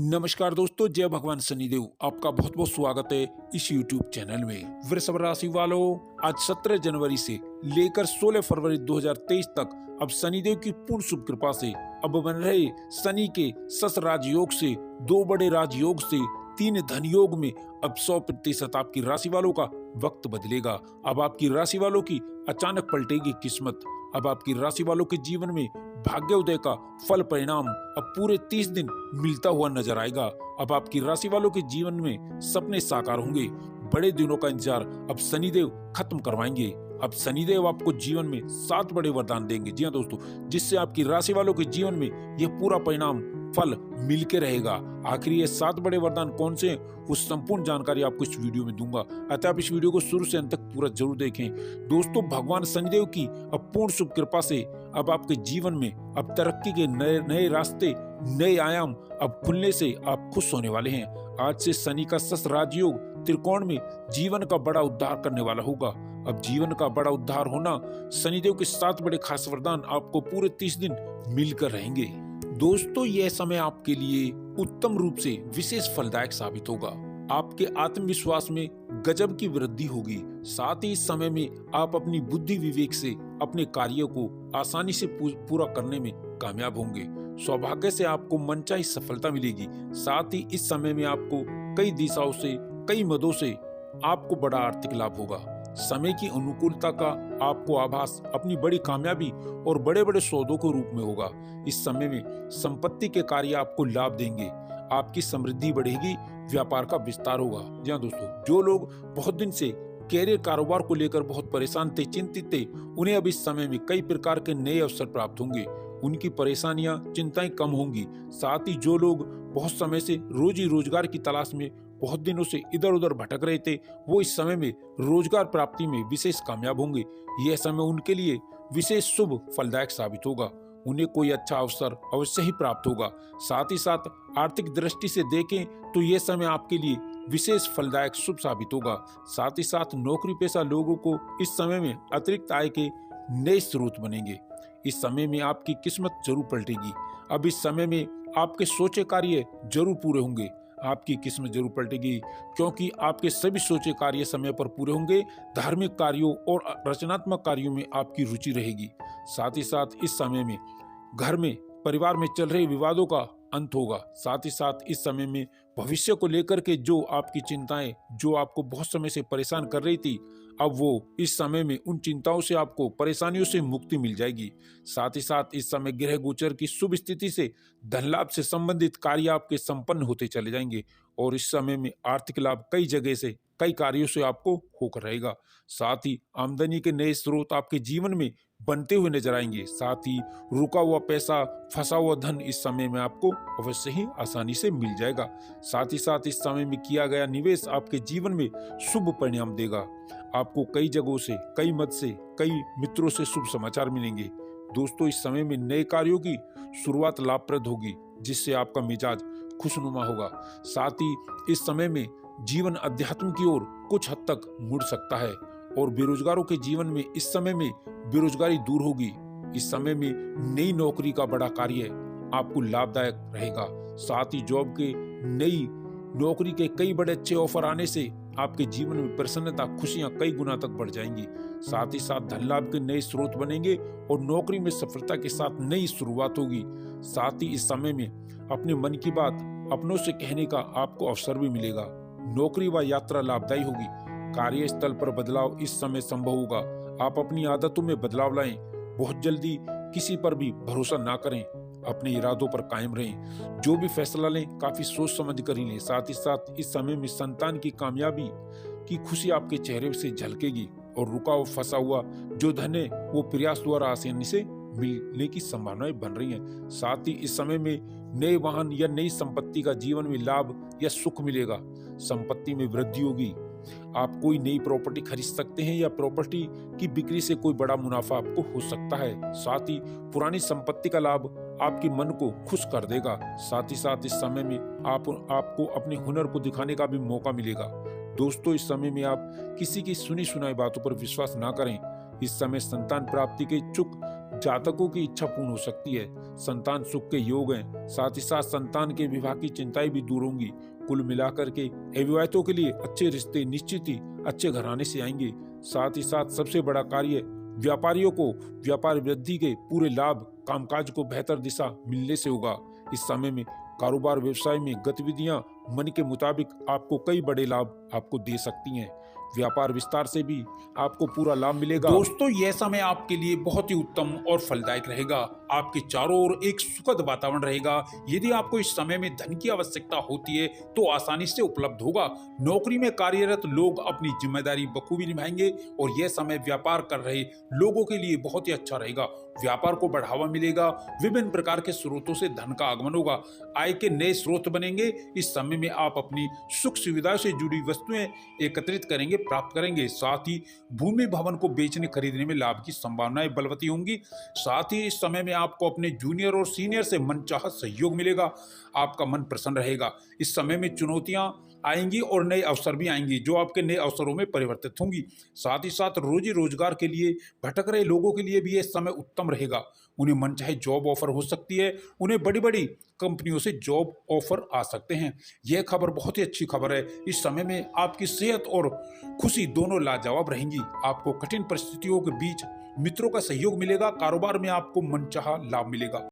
नमस्कार दोस्तों, जय भगवान शनिदेव। आपका बहुत बहुत स्वागत है इस YouTube चैनल में। वृषभ राशि वालों, आज 17 जनवरी से लेकर 16 फरवरी 2023 तक अब शनिदेव की पूर्ण शुभ कृपा से अब बन रहे शनि के सस राजयोग से, 2 बड़े राजयोग से 3 धन योग में अब 100% आपकी राशि वालों का वक्त बदलेगा। अब आपकी राशि वालों की अचानक पलटेगी किस्मत। अब आपकी राशि वालों के जीवन में भाग्योदय का फल परिणाम अब पूरे 30 दिन मिलता हुआ नजर आएगा। अब आपकी राशि वालों के जीवन में सपने साकार होंगे। बड़े दिनों का इंतजार अब शनिदेव खत्म करवाएंगे। अब शनिदेव आपको जीवन में 7 बड़े वरदान देंगे। जी हाँ दोस्तों, जिससे आपकी राशि वालों के जीवन में यह पूरा परिणाम फल मिलके रहेगा। आखिर ये 7 बड़े वरदान कौन से हैं, उस संपूर्ण जानकारी आपको इस वीडियो में दूंगा। अतः आप इस वीडियो को शुरू से अंत तक पूरा जरूर देखें। दोस्तों, भगवान शनिदेव की अब पूर्ण शुभ कृपा से अब आपके जीवन में अब तरक्की के नए नए रास्ते, नए आयाम अब खुलने से आप खुश होने वाले हैं। आज से शनि का सस राजयोग त्रिकोण में जीवन का बड़ा उद्धार करने वाला होगा। अब जीवन का बड़ा उद्धार होना, शनिदेव के 7 बड़े खास वरदान आपको पूरे 30 दिन मिलकर रहेंगे। दोस्तों, यह समय आपके लिए उत्तम रूप से विशेष फलदायक साबित होगा। आपके आत्मविश्वास में गजब की वृद्धि होगी। साथ ही इस समय में आप अपनी बुद्धि विवेक से अपने कार्यों को आसानी से पूरा करने में कामयाब होंगे। सौभाग्य से आपको मनचाही सफलता मिलेगी। साथ ही इस समय में आपको कई दिशाओं से, कई मदों से आपको बड़ा आर्थिक लाभ होगा। समय की अनुकूलता का आपको आभास अपनी बड़ी कामयाबी और बड़े बड़े सौदों के रूप में होगा। इस समय में संपत्ति के कार्य आपको लाभ देंगे। आपकी समृद्धि बढ़ेगी, व्यापार का विस्तार होगा। जी हाँ दोस्तों, जो लोग बहुत दिन से कैरियर कारोबार को लेकर बहुत परेशान थे, चिंतित थे, उन्हें अब इस समय में कई प्रकार के नए अवसर प्राप्त होंगे। उनकी परेशानियां, चिंताएं कम होंगी। साथ ही जो लोग बहुत समय से रोजी रोजगार की तलाश में बहुत दिनों से इधर उधर भटक रहे थे, वो इस समय में रोजगार प्राप्ति में विशेष कामयाब होंगे। यह समय उनके लिए विशेष शुभ फलदायक साबित होगा। उन्हें कोई अच्छा अवसर अवश्य ही प्राप्त होगा। साथ ही साथ आर्थिक दृष्टि से देखें तो यह समय आपके लिए विशेष फलदायक शुभ साबित होगा। साथ ही साथ नौकरी पेशा लोगों को इस समय में अतिरिक्त आय के नए स्रोत बनेंगे। इस समय में आपकी किस्मत जरूर पलटेगी। अब इस समय में आपके सोचे कार्य जरूर पूरे होंगे। आपकी किस्मत जरूर पलटेगी, क्योंकि आपके सभी सोचे कार्य समय पर पूरे होंगे। धार्मिक कार्यों और रचनात्मक कार्यों में आपकी रुचि रहेगी। साथ ही साथ इस समय में घर में, परिवार में चल रहे विवादों का अंत होगा। साथ ही साथ इस समय में भविष्य को लेकर के जो आपकी चिंताएं, जो आपको बहुत समय से परेशान कर रही थी, अब वो इस समय में उन चिंताओं से, आपको परेशानियों से मुक्ति मिल जाएगी। साथ ही साथ इस समय ग्रह गोचर की शुभ स्थिति से धन लाभ से संबंधित कार्य आपके संपन्न होते चले जाएंगे और इस समय में आर्थिक लाभ कई जगह से, कई कार्यों से आपको होकर रहेगा। साथ ही आमदनी के नए स्रोत आपके जीवन में बनते हुए नजर आएंगे। साथ ही रुका हुआ पैसा, फंसा हुआ धन इस समय में आपको अवश्य ही आसानी से मिल जाएगा। साथ ही साथ इस समय में किया गया निवेश आपके जीवन में शुभ परिणाम देगा। आपको कई जगहों से, कई मत से, कई मित्रों से शुभ समाचार मिलेंगे। दोस्तों, इस समय में नए कार्यों की शुरुआत लाभप्रद होगी, जिससे आपका मिजाज खुशनुमा होगा। साथ ही इस समय में जीवन अध्यात्म की ओर कुछ हद तक मुड़ सकता है और बेरोजगारों के जीवन में इस समय में बेरोजगारी दूर होगी। इस समय में नई नौकरी का बड़ा कार्य आपको लाभदायक रहेगा। साथ ही जॉब के, नई नौकरी के कई बड़े अच्छे ऑफर आने से आपके जीवन में प्रसन्नता, खुशियां कई गुना तक बढ़ जाएंगी। साथ ही साथ धन लाभ के नए स्रोत बनेंगे और नौकरी में सफलता के साथ नई शुरुआत होगी। साथ ही इस समय में अपने मन की बात अपनों से कहने का आपको अवसर भी मिलेगा। नौकरी व यात्रा लाभदायी होगी। कार्यस्थल पर बदलाव इस समय संभव होगा। आप अपनी आदतों में बदलाव लाएं। बहुत जल्दी किसी पर भी भरोसा ना करें। अपने इरादों पर कायम रहें। जो भी फैसला लें, काफी सोच समझ कर ही लें। साथ ही साथ इस समय में संतान की कामयाबी की खुशी आपके चेहरे से झलकेगी और रुका हुआ, फंसा हुआ जो धन है, वो प्रयास द्वारा आसानी से मिलने की संभावनाएं बन रही हैं। साथ ही इस समय में नए वाहन या नई संपत्ति का जीवन में लाभ या सुख मिलेगा। संपत्ति में वृद्धि होगी। आप कोई नई प्रॉपर्टी खरीद सकते हैं या प्रॉपर्टी की बिक्री से कोई बड़ा मुनाफा आपको हो सकता है। साथ ही पुरानी संपत्ति का लाभ आपके मन को खुश कर देगा। साथ ही साथ इस समय में आपको अपने हुनर को दिखाने का भी मौका मिलेगा। दोस्तों, इस समय में आप किसी की सुनी सुनाई बातों पर विश्वास ना करें। इस समय संतान प्राप्ति के इच्छुक जातकों की इच्छा पूर्ण हो सकती है। संतान सुख के योग हैं। साथ ही साथ संतान के विवाह की चिंताएं भी दूर होंगी। कुल मिलाकर के अविवाहितों के लिए अच्छे रिश्ते निश्चित ही अच्छे घराने से आएंगे। साथ ही साथ सबसे बड़ा कार्य व्यापारियों को व्यापार वृद्धि के पूरे लाभ, कामकाज को बेहतर दिशा मिलने से होगा। इस समय में कारोबार व्यवसाय में गतिविधियां मन के मुताबिक आपको कई बड़े लाभ आपको दे सकती हैं। व्यापार विस्तार से भी आपको पूरा लाभ मिलेगा। दोस्तों, यह समय आपके लिए बहुत ही उत्तम और फलदायक रहेगा। आपके चारों ओर एक सुखद वातावरण रहेगा। यदि आपको इस समय में धन की आवश्यकता होती है तो आसानी से उपलब्ध होगा। नौकरी में कार्यरत लोग अपनी जिम्मेदारी बखूबी निभाएंगे और यह समय व्यापार कर रहे लोगों के लिए बहुत ही अच्छा रहेगा। व्यापार को बढ़ावा मिलेगा। विभिन्न प्रकार के स्रोतों से धन का आगमन होगा। आय के नए स्रोत बनेंगे। इस समय में आप अपनी सुख सुविधाओं से जुड़ी वस्तुएं एकत्रित करेंगे, प्राप्त करेंगे। साथ ही भूमि भवन को बेचने खरीदने में लाभ की संभावनाएं बलवती होंगी। साथ ही इस समय में आपको अपने जूनियर और सीनियर से मनचाहा सहयोग मिलेगा। आपका मन प्रसन्न रहेगा। इस समय में चुनौतियां आएंगी और नए अवसर भी आएंगी जो आपके नए अवसरों में परिवर्तित होंगी। साथ ही साथ रोजी रोजगार के लिए भटक रहे लोगों के लिए भी यह समय उत्तम रहेगा। उन्हें मनचाहे जॉब ऑफर हो सकती है। उन्हें बड़ी बड़ी कंपनियों से जॉब ऑफर आ सकते हैं। यह खबर बहुत ही अच्छी खबर है। इस समय में आपकी सेहत और खुशी दोनों लाजवाब रहेंगी। आपको कठिन परिस्थितियों के बीच मित्रों का सहयोग मिलेगा। कारोबार में आपको मनचाहा लाभ मिलेगा।